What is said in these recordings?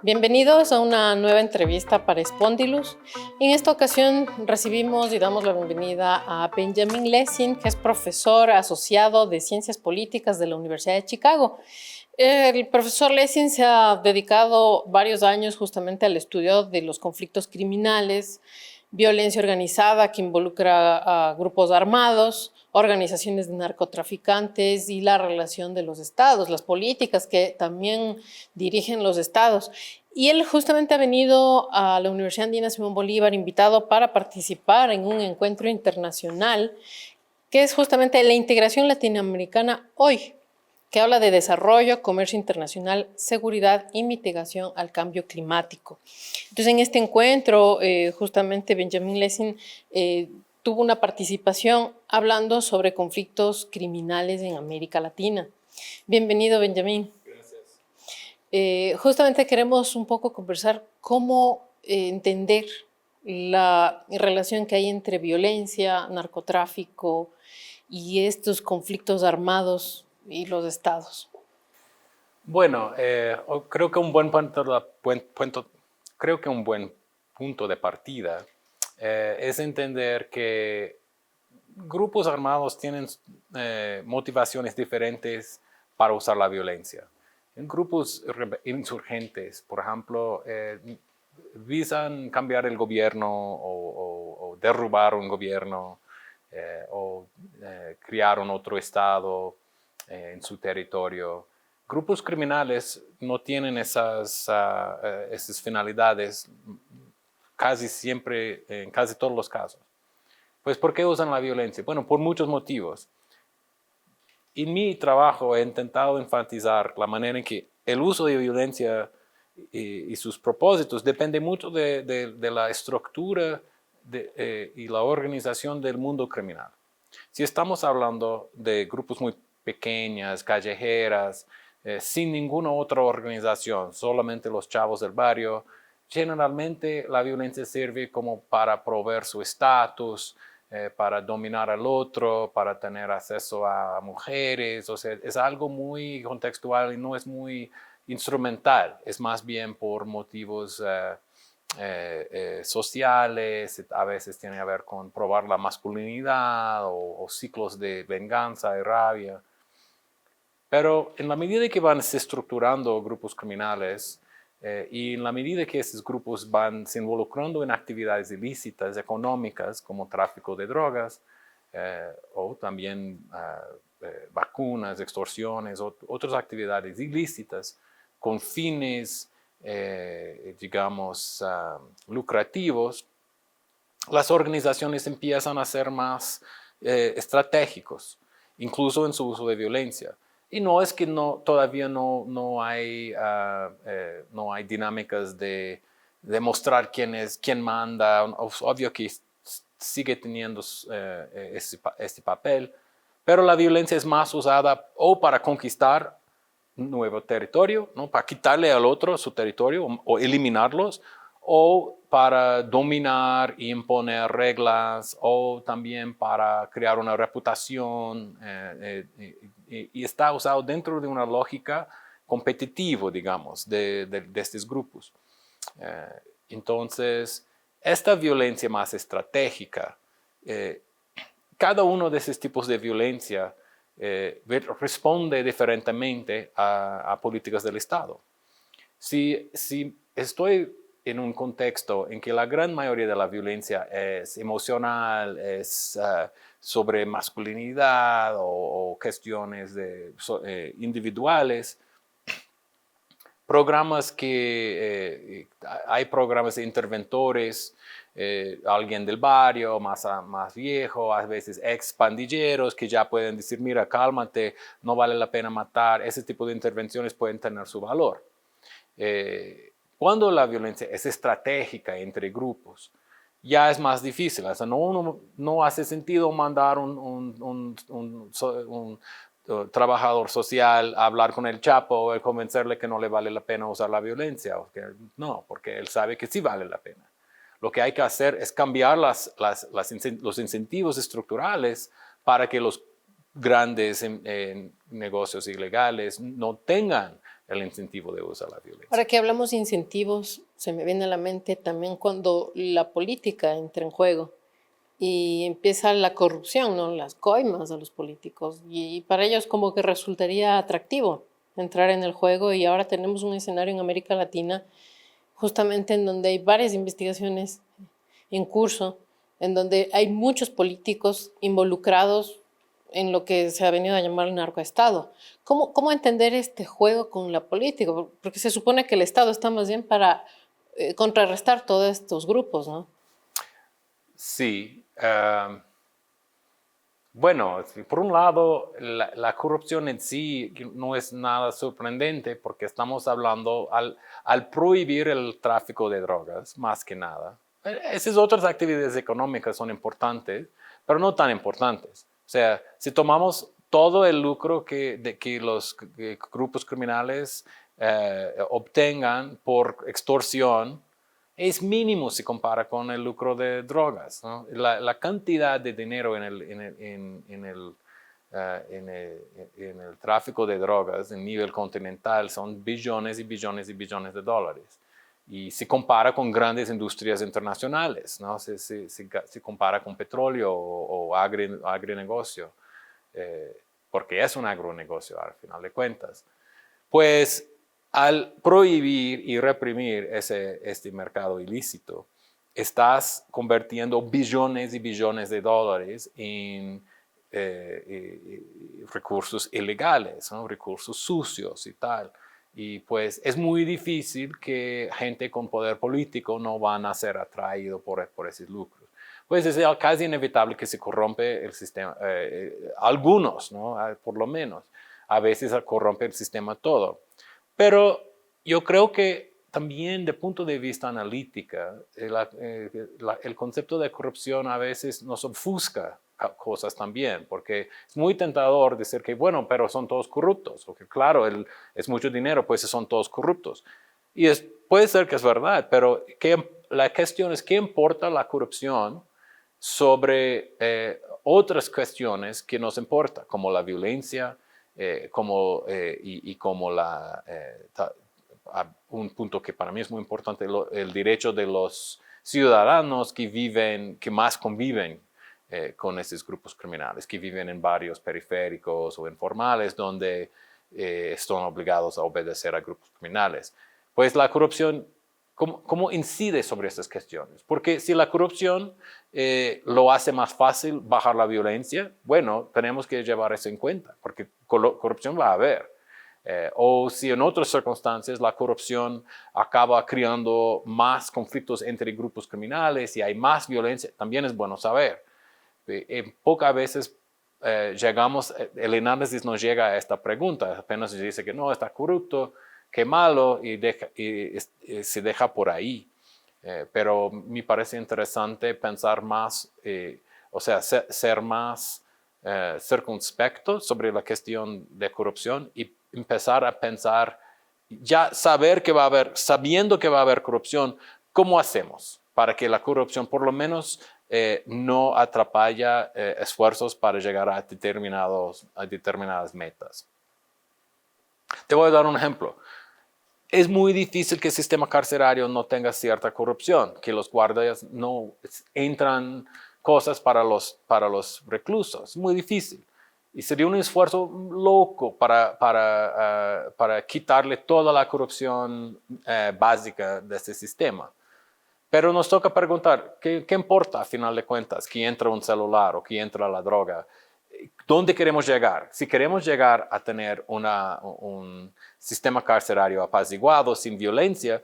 Bienvenidos a una nueva entrevista para Spondylus. En esta ocasión recibimos y damos la bienvenida a Benjamin Lessing, que es profesor asociado de Ciencias Políticas de la Universidad de Chicago. El profesor Lessing se ha dedicado varios años justamente al estudio de los conflictos criminales, violencia organizada que involucra a grupos armados, organizaciones de narcotraficantes y la relación de los estados, las políticas que también dirigen los estados. Y él justamente ha venido a la Universidad Andina Simón Bolívar invitado para participar en un encuentro internacional que es justamente la integración latinoamericana hoy, que habla de desarrollo, comercio internacional, seguridad y mitigación al cambio climático. Entonces, en este encuentro, justamente Benjamin Lessing tuvo una participación hablando sobre conflictos criminales en América Latina. Bienvenido, Benjamin. Gracias. Justamente queremos un poco conversar cómo entender la relación que hay entre violencia, narcotráfico y estos conflictos armados y los estados. Bueno, creo que un buen punto de partida es entender que grupos armados tienen motivaciones diferentes para usar la violencia. En grupos insurgentes, por ejemplo, visan cambiar el gobierno o derrubar un gobierno o crear un otro estado en su territorio. Grupos criminales no tienen esas finalidades casi siempre, en casi todos los casos. Pues, ¿por qué usan la violencia? Bueno, por muchos motivos. En mi trabajo he intentado enfatizar la manera en que el uso de violencia y sus propósitos depende mucho de la estructura y la organización del mundo criminal. Si estamos hablando de grupos muy pequeñas, callejeras, sin ninguna otra organización, solamente los chavos del barrio, generalmente la violencia sirve como para proveer su estatus, para dominar al otro, para tener acceso a mujeres. O sea, es algo muy contextual y no es muy instrumental, es más bien por motivos sociales, a veces tiene que ver con probar la masculinidad o ciclos de venganza y rabia. Pero en la medida que van se estructurando grupos criminales y en la medida que esos grupos van se involucrando en actividades ilícitas, económicas, como tráfico de drogas o también vacunas, extorsiones, otras actividades ilícitas con fines, digamos, lucrativos, las organizaciones empiezan a ser más estratégicos, incluso en su uso de violencia. Y no es que todavía no hay dinámicas de demostrar quién manda. Obvio que sigue teniendo este papel, pero la violencia es más usada o para conquistar un nuevo territorio, ¿no? Para quitarle al otro su territorio o eliminarlos, o para dominar y imponer reglas, o también para crear una reputación, y está usado dentro de una lógica competitiva, digamos, de estos grupos. Entonces, esta violencia más estratégica, cada uno de esos tipos de violencia responde diferentemente a políticas del Estado. Si estoy en un contexto en que la gran mayoría de la violencia es emocional, es sobre masculinidad o cuestiones individuales, hay programas de interventores, alguien del barrio, más viejo, a veces ex pandilleros que ya pueden decir, mira, cálmate, no vale la pena matar. Ese tipo de intervenciones pueden tener su valor. Cuando la violencia es estratégica entre grupos, ya es más difícil. O sea, no hace sentido mandar un trabajador social a hablar con el Chapo y convencerle que no le vale la pena usar la violencia. No, porque él sabe que sí vale la pena. Lo que hay que hacer es cambiar los incentivos estructurales para que los grandes negocios ilegales no tengan el incentivo de usar la violencia. Ahora que hablamos de incentivos, se me viene a la mente también cuando la política entra en juego y empieza la corrupción, ¿no? Las coimas a los políticos. Y para ellos como que resultaría atractivo entrar en el juego, y ahora tenemos un escenario en América Latina justamente en donde hay varias investigaciones en curso, en donde hay muchos políticos involucrados en lo que se ha venido a llamar el narcoestado. ¿Cómo entender este juego con la política? Porque se supone que el Estado está más bien para contrarrestar todos estos grupos, ¿no? Sí. Bueno, por un lado, la corrupción en sí no es nada sorprendente porque estamos hablando al prohibir el tráfico de drogas, más que nada. Esas otras actividades económicas son importantes, pero no tan importantes. O sea, si tomamos todo el lucro que los grupos criminales obtengan por extorsión, es mínimo si compara con el lucro de drogas, ¿no? La cantidad de dinero en el tráfico de drogas en nivel continental son billones y billones y billones de dólares. Y se compara con grandes industrias internacionales, ¿no? Se compara con petróleo o agronegocio, porque es un agronegocio al final de cuentas. Pues al prohibir y reprimir este mercado ilícito, estás convirtiendo billones y billones de dólares en recursos ilegales, ¿no? Recursos sucios y tal. Y pues es muy difícil que gente con poder político no van a ser atraídos por esos lucros. Pues es casi inevitable que se corrompe el sistema, algunos, ¿no? Por lo menos. A veces corrompe el sistema todo. Pero yo creo que también de punto de vista analítica, el concepto de corrupción a veces nos ofusca cosas también, porque es muy tentador decir que, bueno, pero son todos corruptos, o que claro, es mucho dinero, pues son todos corruptos. Y puede ser que es verdad, pero la cuestión es qué importa la corrupción sobre otras cuestiones que nos importan, como la violencia, como un punto que para mí es muy importante, el derecho de los ciudadanos que más conviven con esos grupos criminales, que viven en barrios periféricos o informales donde están obligados a obedecer a grupos criminales. Pues la corrupción, ¿cómo incide sobre estas cuestiones? Porque si la corrupción lo hace más fácil bajar la violencia, bueno, tenemos que llevar eso en cuenta, porque corrupción va a haber. O si en otras circunstancias la corrupción acaba creando más conflictos entre grupos criminales y hay más violencia, también es bueno saber. Pocas veces el análisis nos llega a esta pregunta, apenas se dice que no, está corrupto, qué malo, y se deja por ahí. Pero me parece interesante pensar más, o sea, ser más circunspecto sobre la cuestión de corrupción y empezar a pensar, ya sabiendo que va a haber corrupción, ¿cómo hacemos para que la corrupción por lo menos no atrapalla esfuerzos para llegar a determinadas metas? Te voy a dar un ejemplo. Es muy difícil que el sistema carcerario no tenga cierta corrupción, que los guardias no entran cosas para los reclusos. Es muy difícil. Y sería un esfuerzo loco para quitarle toda la corrupción básica de este sistema. Pero nos toca preguntar, ¿qué importa a final de cuentas que entra un celular o que entra la droga? ¿Dónde queremos llegar? Si queremos llegar a tener un sistema carcerario apaciguado, sin violencia,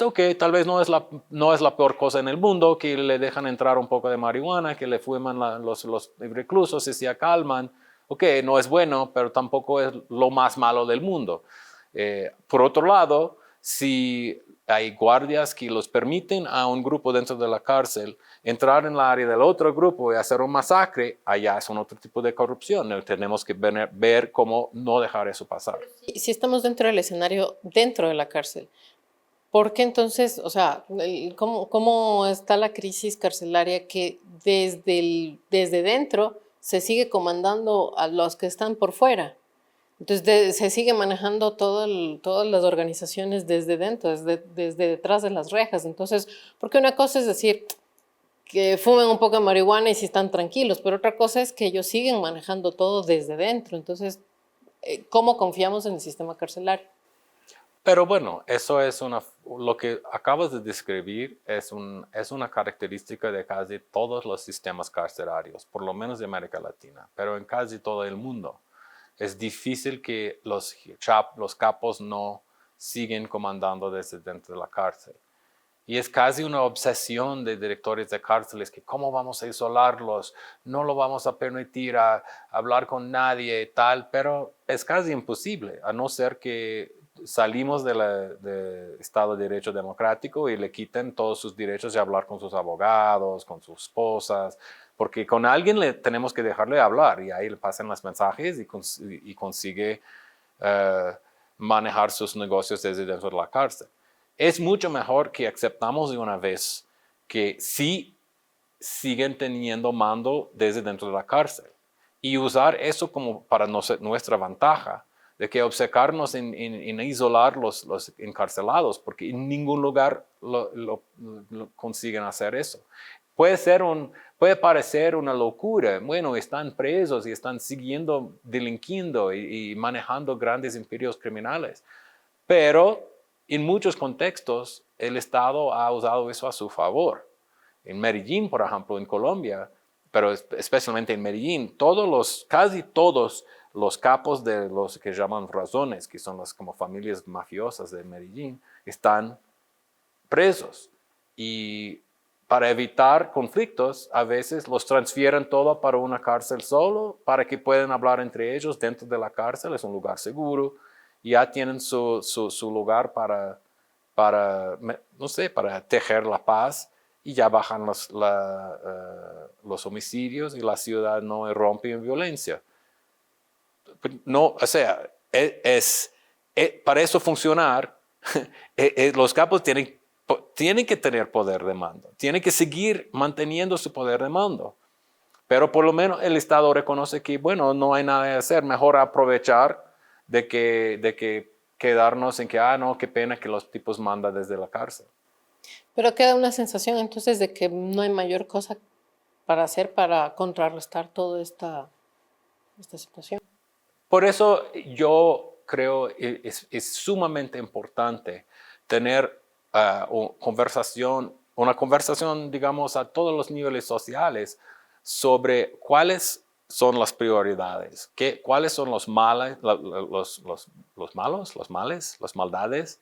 ok, tal vez no es la peor cosa en el mundo, que le dejan entrar un poco de marihuana, que le fuman los reclusos y se acalman. Ok, no es bueno, pero tampoco es lo más malo del mundo. Por otro lado, si hay guardias que los permiten a un grupo dentro de la cárcel entrar en la área del otro grupo y hacer un masacre, allá es un otro tipo de corrupción. Tenemos que ver cómo no dejar eso pasar. Si estamos dentro del escenario, dentro de la cárcel, ¿Por qué entonces, o sea, cómo está la crisis carcelaria que desde dentro se sigue comandando a los que están por fuera? Entonces se sigue manejando todas las organizaciones desde dentro, desde detrás de las rejas. Entonces, porque una cosa es decir que fumen un poco de marihuana y si están tranquilos, pero otra cosa es que ellos siguen manejando todo desde dentro. Entonces, ¿cómo confiamos en el sistema carcelario? Pero bueno, eso es lo que acabas de describir es una característica de casi todos los sistemas carcelarios, por lo menos de América Latina, pero en casi todo el mundo. Es difícil que los capos no siguen comandando desde dentro de la cárcel. Y es casi una obsesión de directores de cárceles que cómo vamos a isolarlos, no lo vamos a permitir a hablar con nadie y tal, pero es casi imposible, a no ser que salimos del Estado de Derecho Democrático y le quiten todos sus derechos de hablar con sus abogados, con sus esposas, porque con alguien tenemos que dejarle hablar y ahí le pasan los mensajes y consigue manejar sus negocios desde dentro de la cárcel. Es mucho mejor que aceptamos de una vez que sí siguen teniendo mando desde dentro de la cárcel y usar eso como para nuestra ventaja, de que obcecarnos en isolar los encarcelados, porque en ningún lugar lo consiguen hacer eso. Puede parecer una locura. Bueno, están presos y están siguiendo delinquiendo y manejando grandes imperios criminales, pero en muchos contextos el Estado ha usado eso a su favor. En Medellín, por ejemplo, en Colombia, pero especialmente en Medellín, casi todos los capos de los que llaman razones, que son las como familias mafiosas de Medellín, están presos. Y para evitar conflictos, a veces los transfieren todo para una cárcel solo, para que puedan hablar entre ellos dentro de la cárcel, es un lugar seguro, y ya tienen su lugar no sé, para tejer la paz, y ya bajan los homicidios y la ciudad no irrumpe en violencia. No, o sea, para eso funcionar, los capos tienen que tener poder de mando, tienen que seguir manteniendo su poder de mando. Pero por lo menos el Estado reconoce que, bueno, no hay nada que hacer, mejor aprovechar de que quedarnos en que, no, qué pena que los tipos mandan desde la cárcel. Pero queda una sensación entonces de que no hay mayor cosa para hacer para contrarrestar toda esta situación. Por eso yo creo es sumamente importante tener una conversación, digamos, a todos los niveles sociales sobre cuáles son las prioridades, cuáles son los males, las maldades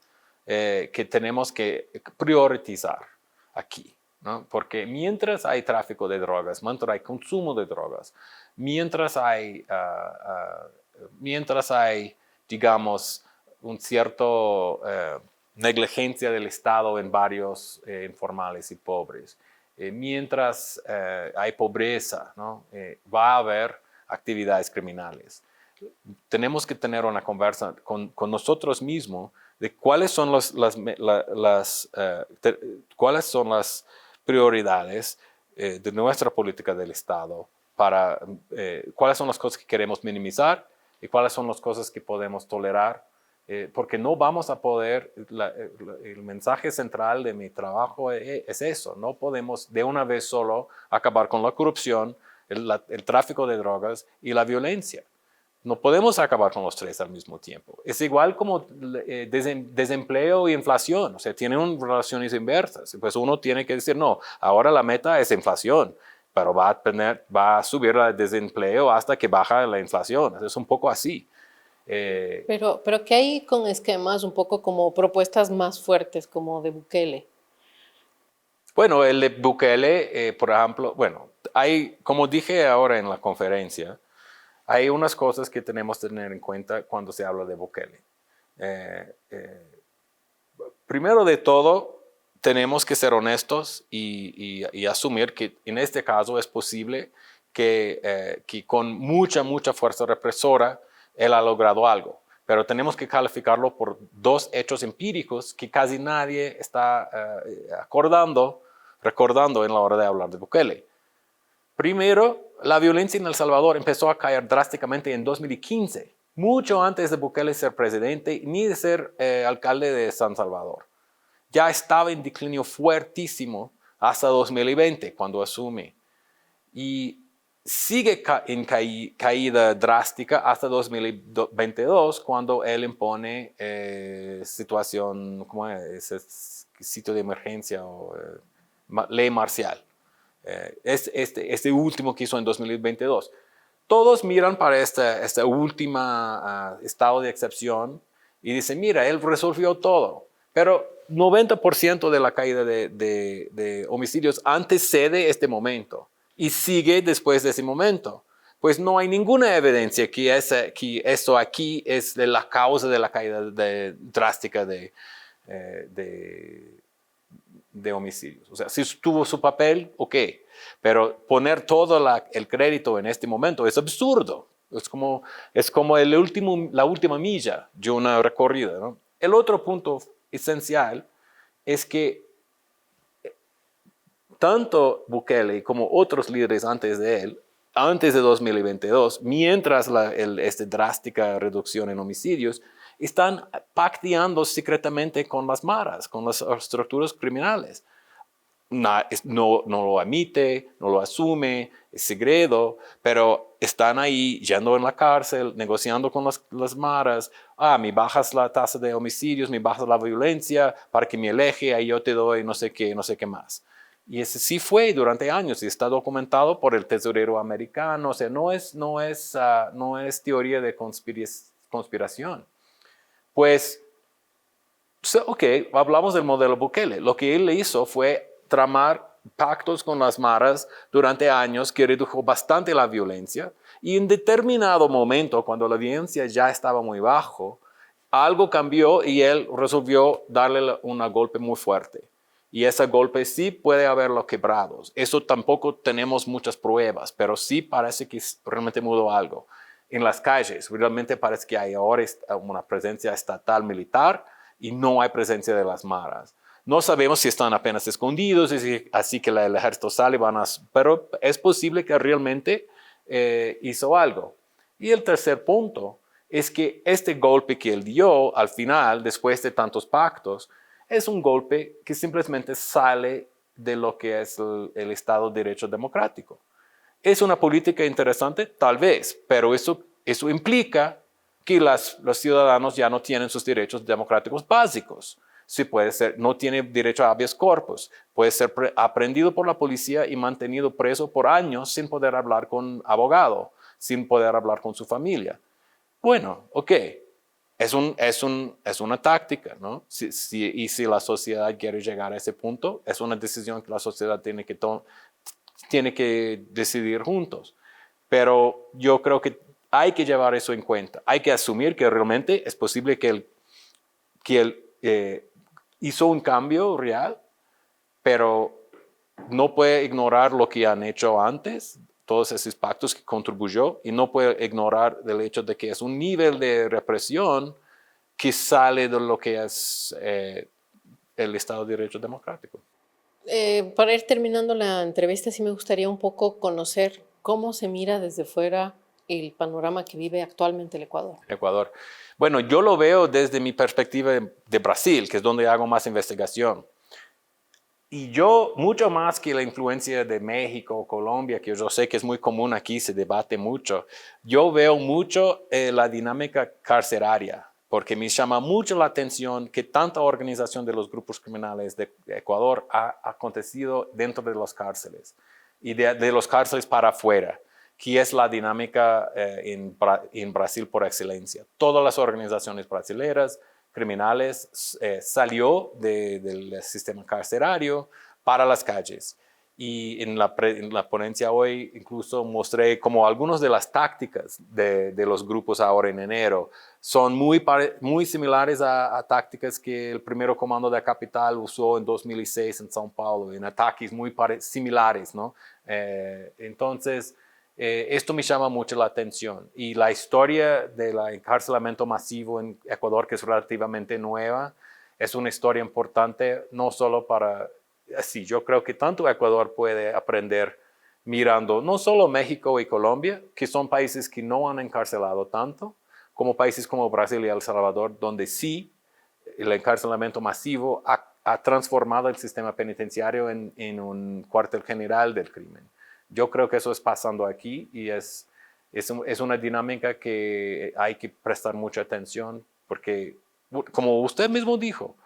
que tenemos que priorizar aquí, ¿no? Porque mientras hay tráfico de drogas, mientras hay consumo de drogas, mientras hay, digamos, un cierto negligencia del Estado en barrios informales y pobres, mientras hay pobreza, ¿no? Va a haber actividades criminales. Tenemos que tener una conversa con nosotros mismos de cuáles son cuáles son las prioridades de nuestra política del Estado, cuáles son las cosas que queremos minimizar y cuáles son las cosas que podemos tolerar, porque no vamos a poder, el mensaje central de mi trabajo es eso, no podemos de una vez solo acabar con la corrupción, el tráfico de drogas y la violencia. No podemos acabar con los tres al mismo tiempo. Es igual como desempleo y inflación, o sea, tienen relaciones inversas. Pues uno tiene que decir, no, ahora la meta es inflación, pero va a subir el desempleo hasta que baja la inflación. Es un poco así. Pero ¿qué hay con esquemas un poco como propuestas más fuertes, como de Bukele? Bueno, el de Bukele, por ejemplo, bueno, como dije ahora en la conferencia, hay unas cosas que tenemos que tener en cuenta cuando se habla de Bukele. Primero de todo, tenemos que ser honestos y asumir que en este caso es posible que con mucha fuerza represora él ha logrado algo. pero tenemos que calificarlo por dos hechos empíricos que casi nadie está recordando en la hora de hablar de Bukele. Primero, la violencia en El Salvador empezó a caer drásticamente en 2015, mucho antes de Bukele ser presidente ni de ser alcalde de San Salvador. Ya estaba en declinio fuertísimo hasta 2020, cuando asume. Y sigue en caída drástica hasta 2022, cuando él impone situación, ¿cómo es? Sitio de emergencia o ley marcial. Este último que hizo en 2022. Todos miran para esta última estado de excepción y dicen, mira, él resolvió todo. Pero 90% de la caída de homicidios antecede este momento y sigue después de ese momento. Pues no hay ninguna evidencia que esto aquí es la causa de la caída drástica de homicidios. O sea, si tuvo su papel, ok, pero poner todo el crédito en este momento es absurdo. Es como la última milla de una recorrida, ¿no? El otro punto esencial es que tanto Bukele como otros líderes antes de él, antes de 2022, mientras esta drástica reducción en homicidios, están pacteando secretamente con las maras, con las estructuras criminales. No lo admite, no lo asume, es secreto, pero están ahí yendo en la cárcel, negociando con las maras. Me bajas la tasa de homicidios, me bajas la violencia para que me aleje, ahí yo te doy no sé qué más. Y ese sí fue durante años y está documentado por el tesorero americano. O sea, no es teoría de conspiración. Pues, ok, hablamos del modelo Bukele. Lo que él hizo fue tramar pactos con las maras durante años que redujo bastante la violencia y en determinado momento, cuando la violencia ya estaba muy bajo, algo cambió y él resolvió darle un golpe muy fuerte. Y ese golpe sí puede haberlo quebrado. Eso tampoco tenemos muchas pruebas, pero sí parece que realmente mudó algo. En las calles, realmente parece que hay ahora una presencia estatal militar y no hay presencia de las maras. No sabemos si están apenas escondidos, así que el ejército sale, pero es posible que realmente hizo algo. Y el tercer punto es que este golpe que él dio al final, después de tantos pactos, es un golpe que simplemente sale de lo que es el Estado de Derecho democrático. ¿Es una política interesante? Tal vez, pero eso implica que los ciudadanos ya no tienen sus derechos democráticos básicos. Sí, puede ser, no tiene derecho a habeas corpus, puede ser aprehendido por la policía y mantenido preso por años sin poder hablar con abogado, sin poder hablar con su familia. Bueno, ok, es una táctica, ¿no? Y si la sociedad quiere llegar a ese punto, es una decisión que la sociedad tiene que decidir juntos. Pero yo creo que hay que llevar eso en cuenta. Hay que asumir que realmente es posible que él hizo un cambio real, pero no puede ignorar lo que han hecho antes, todos esos pactos que contribuyó, y no puede ignorar el hecho de que es un nivel de represión que sale de lo que es el Estado de Derecho democrático. Para ir terminando la entrevista, sí me gustaría un poco conocer cómo se mira desde fuera el panorama que vive actualmente el Ecuador. Ecuador. Bueno, yo lo veo desde mi perspectiva de Brasil, que es donde hago más investigación. Y yo, mucho más que la influencia de México o Colombia, que yo sé que es muy común aquí, se debate mucho, yo veo mucho la dinámica carceraria, porque me llama mucho la atención que tanta organización de los grupos criminales de Ecuador ha acontecido dentro de las cárceles y de los cárceles para afuera, que es la dinámica en Brasil por excelencia. Todas las organizaciones brasileñas criminales salió del sistema carcerario para las calles. Y en la ponencia hoy incluso mostré como algunas de las tácticas de los grupos ahora en enero son muy similares a tácticas que el primero comando de la capital usó en 2006 en São Paulo, en ataques muy similares, ¿no? Entonces, Esto me llama mucho la atención. Y la historia del encarcelamiento masivo en Ecuador, que es relativamente nueva, es una historia importante, no solo para... Sí, yo creo que tanto Ecuador puede aprender mirando no solo México y Colombia, que son países que no han encarcelado tanto, como países como Brasil y El Salvador, donde sí el encarcelamiento masivo ha transformado el sistema penitenciario en un cuartel general del crimen. Yo creo que eso es pasando aquí y es una dinámica que hay que prestar mucha atención porque, como usted mismo dijo,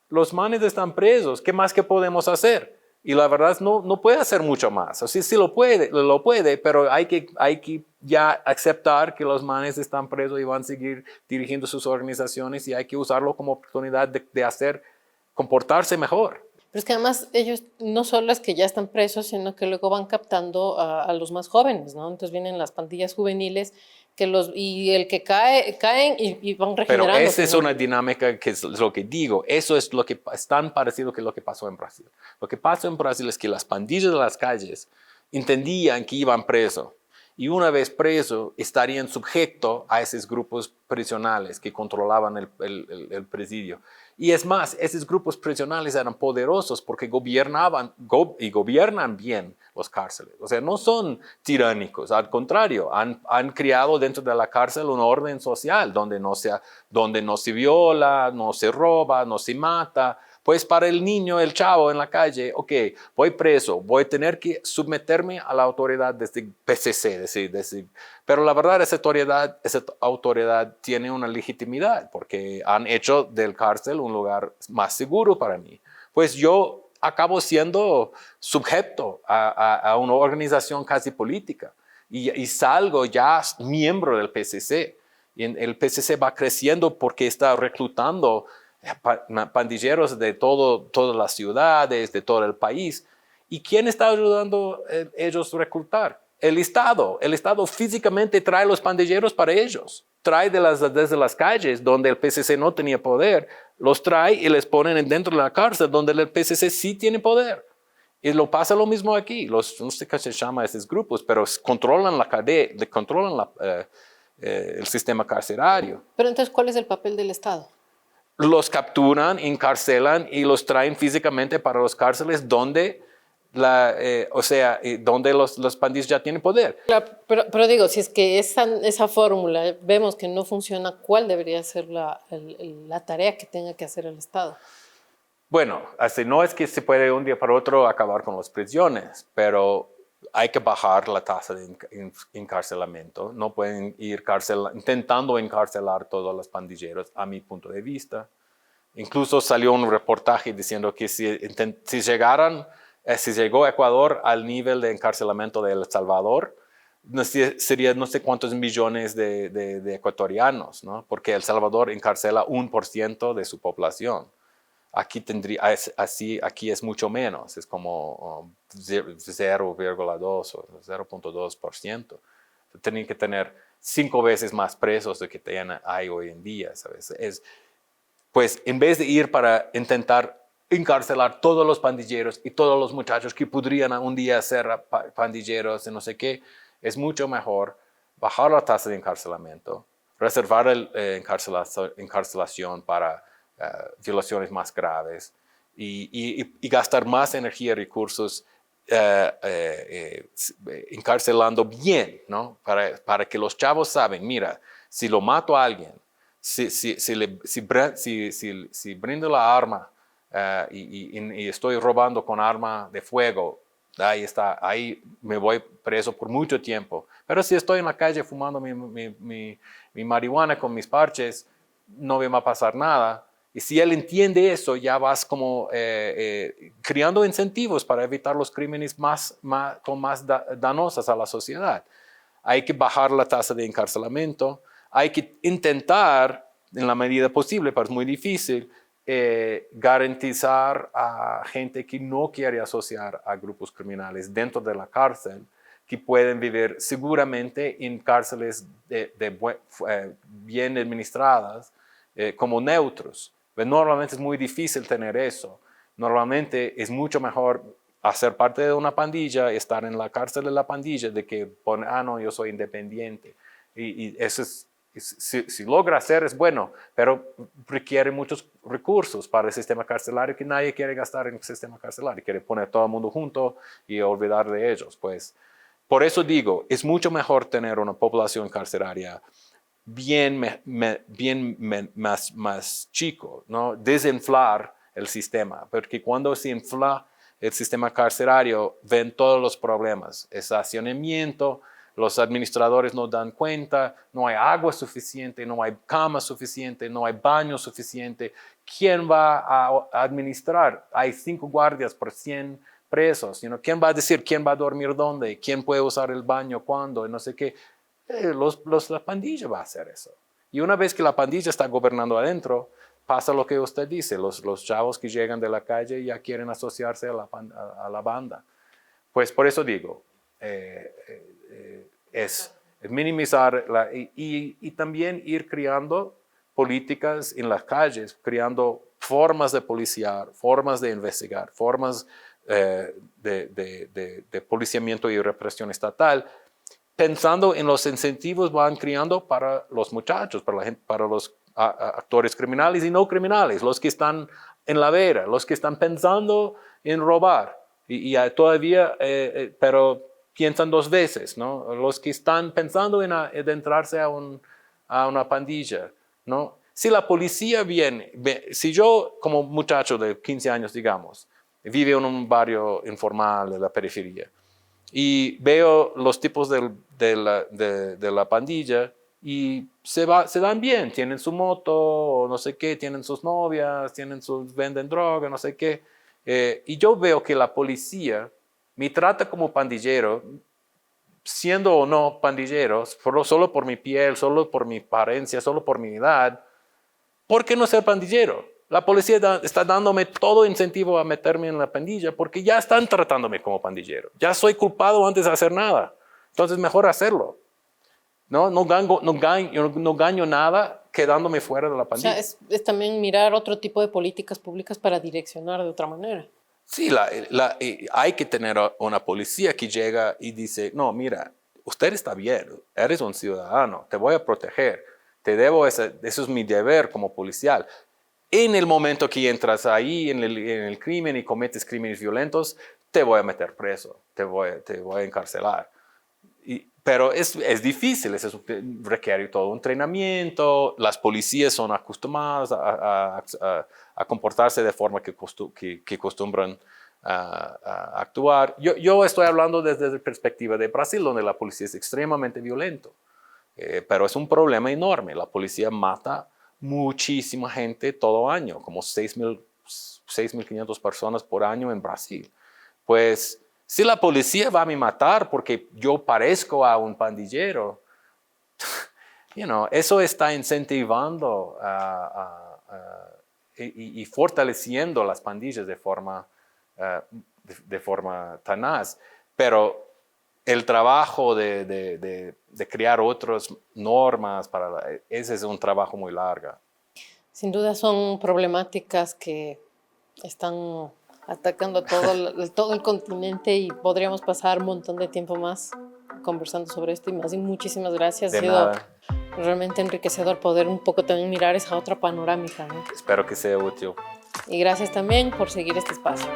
los manes están presos, ¿qué más que podemos hacer? Y la verdad es no puede hacer mucho más. O sea, sí lo puede, pero hay que ya aceptar que los manes están presos y van a seguir dirigiendo sus organizaciones y hay que usarlo como oportunidad de comportarse mejor. Pero es que además ellos no solo es que ya están presos, sino que luego van captando a los más jóvenes, ¿no? Entonces vienen las pandillas juveniles y el que caen y van regenerando. Pero esa es una dinámica que es lo que digo. Eso es lo que es tan parecido que lo que pasó en Brasil. Lo que pasó en Brasil es que las pandillas de las calles entendían que iban presos. Y una vez preso, estarían sujetos a esos grupos prisionales que controlaban el presidio. Y es más, esos grupos prisionales eran poderosos porque gobiernan bien los cárceles. O sea, no son tiránicos, al contrario, han creado dentro de la cárcel un orden social donde no se viola, no se roba, no se mata. Pues para el niño, el chavo en la calle, ok, voy preso, voy a tener que someterme a la autoridad desde PCC, pero la verdad esa autoridad tiene una legitimidad porque han hecho del cárcel un lugar más seguro para mí. Pues yo acabo siendo sujeto a una organización casi política y salgo ya miembro del PCC. Y el PCC va creciendo porque está reclutando pandilleros de todas las ciudades, de todo el país. ¿Y quién está ayudando a ellos a reclutar? El Estado. El Estado físicamente trae los pandilleros para ellos. Trae desde las calles donde el PCC no tenía poder, los trae y les ponen dentro de la cárcel donde el PCC sí tiene poder. Y lo pasa lo mismo aquí. No sé qué se llama esos grupos, pero controlan la cadena, controlan el sistema carcerario. Pero entonces, ¿cuál es el papel del Estado? Los capturan, encarcelan y los traen físicamente para los cárceles donde, donde los pandillas ya tienen poder. Claro, pero digo, si es que esa fórmula vemos que no funciona, ¿cuál debería ser la tarea que tenga que hacer el Estado? Bueno, así no es que se puede un día para otro acabar con las prisiones, pero hay que bajar la tasa de encarcelamiento. No pueden ir intentando encarcelar todos los pandilleros, a mi punto de vista. Incluso salió un reportaje diciendo que si llegó Ecuador al nivel de encarcelamiento de El Salvador, sería no sé cuántos millones de ecuatorianos, ¿no? Porque El Salvador encarcela 1% de su población. Aquí aquí es mucho menos, es como 0,2 o 0,2%. Tienen que tener 5 veces más presos de que hay hoy en día, ¿sabes? Pues en vez de ir para intentar encarcelar todos los pandilleros y todos los muchachos que podrían un día ser pandilleros y no sé qué, es mucho mejor bajar la tasa de encarcelamiento, reservar la encarcelación para violaciones más graves y gastar más energía y recursos encarcelando bien, ¿no? Para que los chavos saben, mira, si lo mato a alguien, si brindo la arma y estoy robando con arma de fuego, ahí me voy preso por mucho tiempo. Pero si estoy en la calle fumando mi marihuana con mis parches, no me va a pasar nada. Y si él entiende eso, ya vas como creando incentivos para evitar los crímenes más danosos a la sociedad. Hay que bajar la tasa de encarcelamiento. Hay que intentar, en la medida posible, pero es muy difícil, garantizar a gente que no quiere asociar a grupos criminales dentro de la cárcel, que pueden vivir seguramente en cárceles bien administradas, como neutros. Pero normalmente es muy difícil tener eso. Normalmente es mucho mejor hacer parte de una pandilla, estar en la cárcel de la pandilla, de que pone, no, yo soy independiente. Y eso es, si logra hacer es bueno, pero requiere muchos recursos para el sistema carcelario que nadie quiere gastar en el sistema carcelario, quiere poner todo el mundo junto y olvidar de ellos. Pues, por eso digo, es mucho mejor tener una población carcelaria más chico, ¿no? Desinflar el sistema, porque cuando se infla el sistema carcelario, ven todos los problemas, es hacinamiento, los administradores no dan cuenta, no hay agua suficiente, no hay cama suficiente, no hay baño suficiente. ¿Quién va a administrar? Hay 5 guardias por 100 presos. ¿Quién va a decir quién va a dormir dónde? ¿Quién puede usar el baño cuándo? No sé qué. La pandilla va a hacer eso. Y una vez que la pandilla está gobernando adentro, pasa lo que usted dice. Los chavos que llegan de la calle ya quieren asociarse a la banda. Pues por eso digo, es minimizar y también ir creando políticas en las calles, creando formas de policiar, formas de investigar, formas de policiamiento y represión estatal, pensando en los incentivos van creando para los muchachos, para los actores criminales y no criminales, los que están en la vera, los que están pensando en robar y todavía, pero piensan 2 veces, ¿no? Los que están pensando en adentrarse a una pandilla, ¿no? Si la policía viene, si yo como muchacho de 15 años, digamos, vive en un barrio informal de la periferia y veo los tipos de la pandilla y se dan bien, tienen su moto, o no sé qué, tienen sus novias, venden droga, no sé qué, y yo veo que la policía me trata como pandillero, siendo o no pandillero, solo por mi piel, solo por mi apariencia, solo por mi edad. ¿Por qué no ser pandillero? La policía está dándome todo incentivo a meterme en la pandilla porque ya están tratándome como pandillero. Ya soy culpado antes de hacer nada. Entonces, mejor hacerlo. No gaño nada quedándome fuera de la pandilla. O sea, es también mirar otro tipo de políticas públicas para direccionar de otra manera. Sí, hay que tener una policía que llega y dice, no, mira, usted está bien, eres un ciudadano, te voy a proteger, te debo eso es mi deber como policial. En el momento que entras ahí en el crimen y cometes crímenes violentos, te voy a meter preso, te voy a encarcelar. Pero es difícil, requiere todo un entrenamiento, las policías son acostumbradas a comportarse de forma que acostumbran a actuar. Yo estoy hablando desde la perspectiva de Brasil, donde la policía es extremadamente violenta, pero es un problema enorme. La policía mata muchísima gente todo año, como 6.500 personas por año en Brasil. Pues si la policía va a me matar porque yo parezco a un pandillero, eso está incentivando y fortaleciendo las pandillas de forma tenaz. Pero el trabajo de crear otras normas, ese es un trabajo muy largo. Sin duda son problemáticas que están atacando todo el continente y podríamos pasar un montón de tiempo más conversando sobre esto y más. Y muchísimas gracias. De ha sido nada. Realmente enriquecedor poder un poco también mirar esa otra panorámica, ¿no? Espero que sea útil. Y gracias también por seguir este espacio.